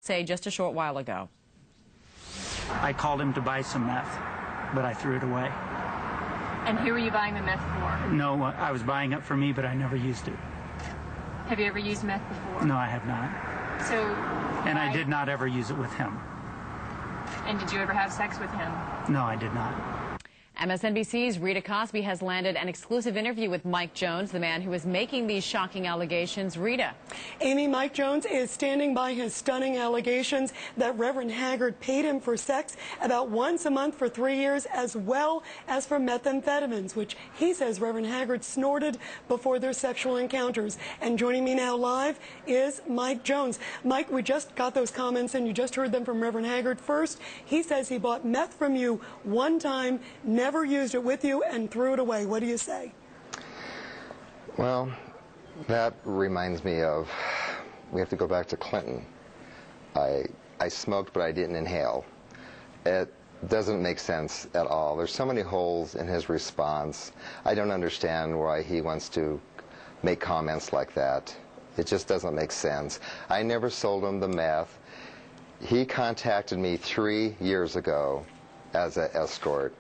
say just a short while ago. I called him to buy some meth, but I threw it away. And who were you buying the meth for? No, I was buying it for me, but I never used it. Have you ever used meth before? No, I have not. So, and I did not ever use it with him. And did you ever have sex with him? No, I did not. MSNBC's Rita Cosby has landed an exclusive interview with Mike Jones, the man who is making these shocking allegations. Rita. Amy, Mike Jones is standing by his stunning allegations that Reverend Haggard paid him for sex about once a month for 3 years, as well as for methamphetamines, which he says Reverend Haggard snorted before their sexual encounters. And joining me now live is Mike Jones. Mike, we just got those comments and you just heard them from Reverend Haggard. First, he says he bought meth from you one time, never used it with you, and threw it away. What do you say? Well, that reminds me of, we have to go back to Clinton. I smoked, but I didn't inhale. It doesn't make sense at all. There's so many holes in his response. I don't understand why he wants to make comments like that. It just doesn't make sense. I never sold him the meth. He contacted me 3 years ago as an escort.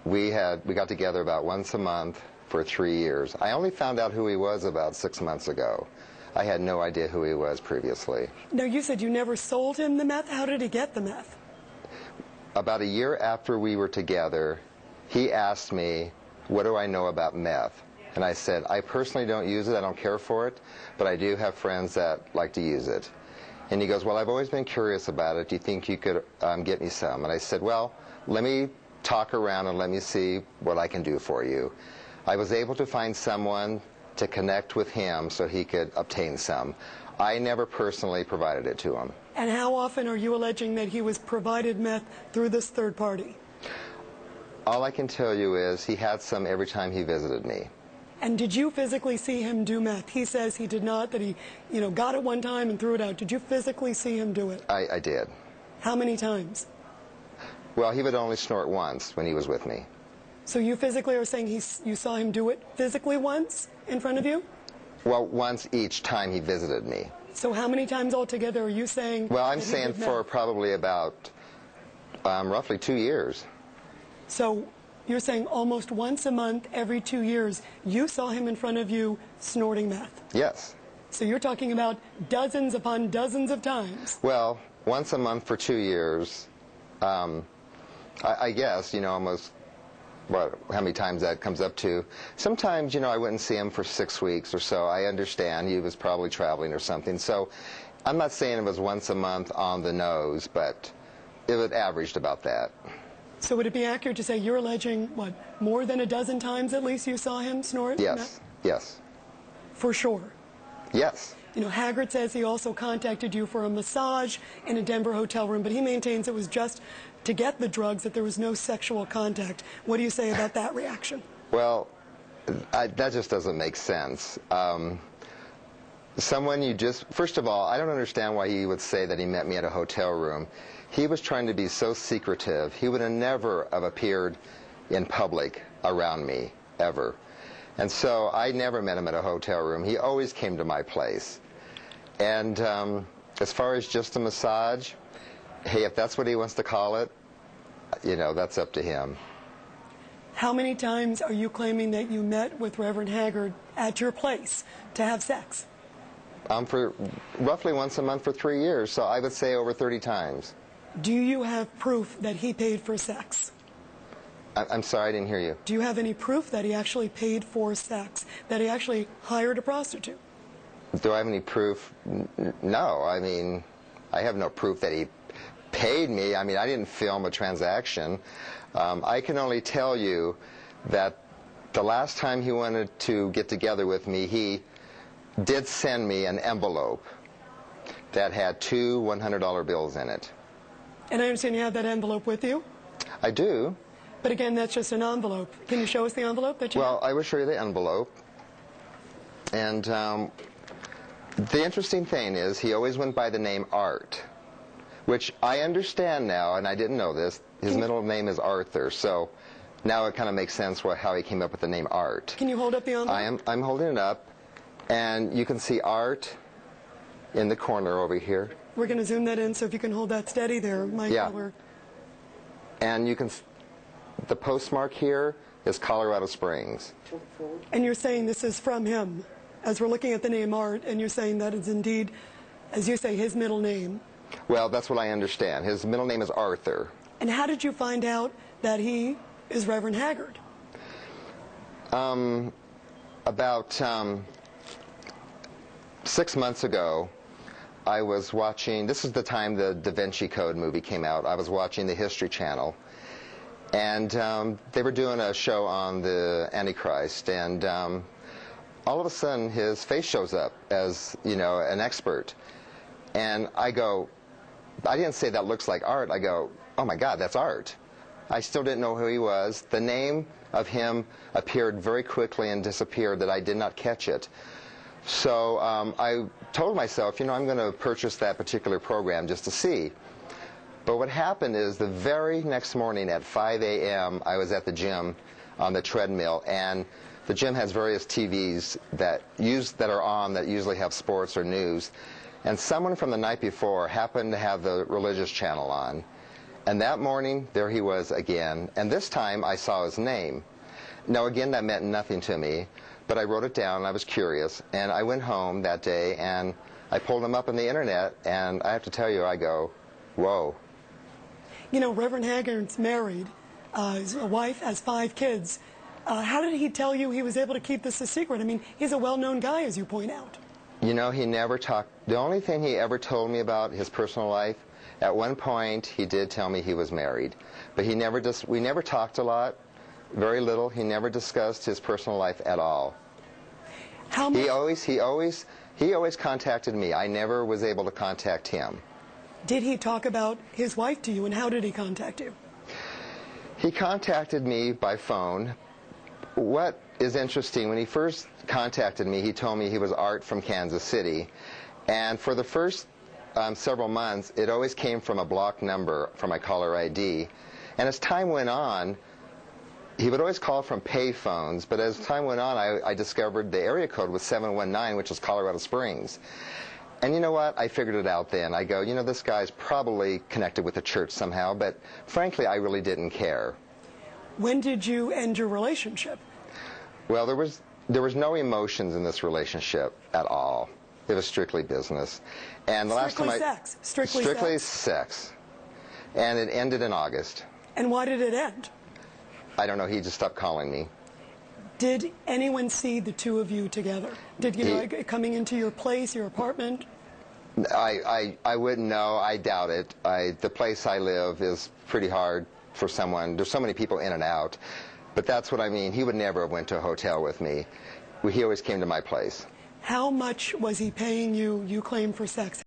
We got together about once a month for 3 years. I only found out who he was about 6 months ago. I had no idea who he was previously. Now, you said you never sold him the meth. How did he get the meth? About a year after we were together, he asked me, what do I know about meth? And I said, I personally don't use it. I don't care for it, but I do have friends that like to use it. And he goes, well, I've always been curious about it. Do you think you could get me some? And I said, well, let me talk around and let me see what I can do for you. I was able to find someone to connect with him so he could obtain some. I never personally provided it to him. And how often are you alleging that he was provided meth through this third party? All I can tell you is he had some every time he visited me. And did you physically see him do meth? He says he did not, that he, got it one time and threw it out. Did you physically see him do it? I did. How many times? Well, he would only snort once when he was with me. So you physically are saying you saw him do it physically once in front of you? Well, once each time he visited me. So how many times altogether are you saying? Well, I'm saying for probably about roughly 2 years. So you're saying almost once a month, every 2 years, you saw him in front of you snorting meth? Yes. So you're talking about dozens upon dozens of times? Well, once a month for 2 years. I guess, almost, how many times that comes up to. Sometimes, I wouldn't see him for 6 weeks or so. I understand he was probably traveling or something. So I'm not saying it was once a month on the nose, but it would averaged about that. So would it be accurate to say you're alleging, more than a dozen times at least you saw him snort? Yes, yes. For sure? Yes. Haggard says he also contacted you for a massage in a Denver hotel room, but he maintains it was just to get the drugs, that there was no sexual contact. What do you say about that reaction? Well, that just doesn't make sense. First of all, I don't understand why he would say that he met me at a hotel room. He was trying to be so secretive. He would have never have appeared in public around me, ever. And so I never met him at a hotel room. He always came to my place. And as far as just a massage, hey, if that's what he wants to call it, that's up to him. How many times are you claiming that you met with Reverend Haggard at your place to have sex? For roughly once a month for 3 years, so I would say over 30 times. Do you have proof that he paid for sex? I'm sorry, I didn't hear you. Do you have any proof that he actually paid for sex, that he actually hired a prostitute? Do I have any proof? No. I mean, I have no proof that he paid me. I mean, I didn't film a transaction. I can only tell you that the last time he wanted to get together with me, he did send me an envelope that had 2 $100 bills in it. And I understand you have that envelope with you? I do. But again, that's just an envelope. Can you show us the envelope that you have? I will show you the envelope. And the interesting thing is he always went by the name Art, which I understand now, and I didn't know this. His middle name is Arthur, so now it kind of makes sense how he came up with the name Art. Can you hold up the envelope? I'm holding it up, and you can see Art, in the corner over here. We're going to zoom that in, so if you can hold that steady there, Mike. Yeah. We're... And you can, the postmark here is Colorado Springs. And you're saying this is from him, as we're looking at the name Art, and you're saying that is indeed, as you say, his middle name. Well, that's what I understand. His middle name is Arthur. And how did you find out that he is Reverend Haggard? About 6 months ago, I was watching, this is the time the Da Vinci Code movie came out. I was watching the History Channel, and they were doing a show on the Antichrist, and all of a sudden his face shows up as, you know, an expert. And I go, I didn't say that looks like Art. I go, oh my God, that's Art. I still didn't know who he was. The name of him appeared very quickly and disappeared, that I did not catch it. So I told myself, you know, I'm going to purchase that particular program just to see. But what happened is the very next morning at 5 a.m., I was at the gym on the treadmill, and the gym has various TVs that are on that usually have sports or news. And someone from the night before happened to have the religious channel on. And that morning, there he was again. And this time, I saw his name. Now, again, that meant nothing to me, but I wrote it down, and I was curious. And I went home that day, and I pulled him up on the internet, and I have to tell you, I go, whoa. You know, Reverend Haggard's married. His wife has 5 kids. How did he tell you he was able to keep this a secret? I mean, he's a well-known guy, as you point out. You know, he never talked. The only thing he ever told me about his personal life, at one point he did tell me he was married, but we never talked a lot, very little. He never discussed his personal life at all. How much? He always contacted me. I never was able to contact him. Did he talk about his wife to you, and how did he contact you? He contacted me by phone. What is interesting, when he first contacted me, he told me he was Art from Kansas City. And for the first several months, it always came from a block number for my caller ID. And as time went on, he would always call from pay phones, but as time went on, I discovered the area code was 719, which is Colorado Springs. And you know what? I figured it out then. I go, you know, this guy's probably connected with the church somehow, but frankly, I really didn't care. When did you end your relationship? Well, there was no emotions in this relationship at all. It was strictly business. And the last time sex. Strictly sex. And it ended in August. And why did it end? I don't know. He just stopped calling me. Did anyone see the two of you together? Did you know, coming into your place, your apartment? I wouldn't know. I doubt it. The place I live is pretty hard for someone. There's so many people in and out. But that's what I mean. He would never have went to a hotel with me. He always came to my place. How much was he paying you, you claim, for sex?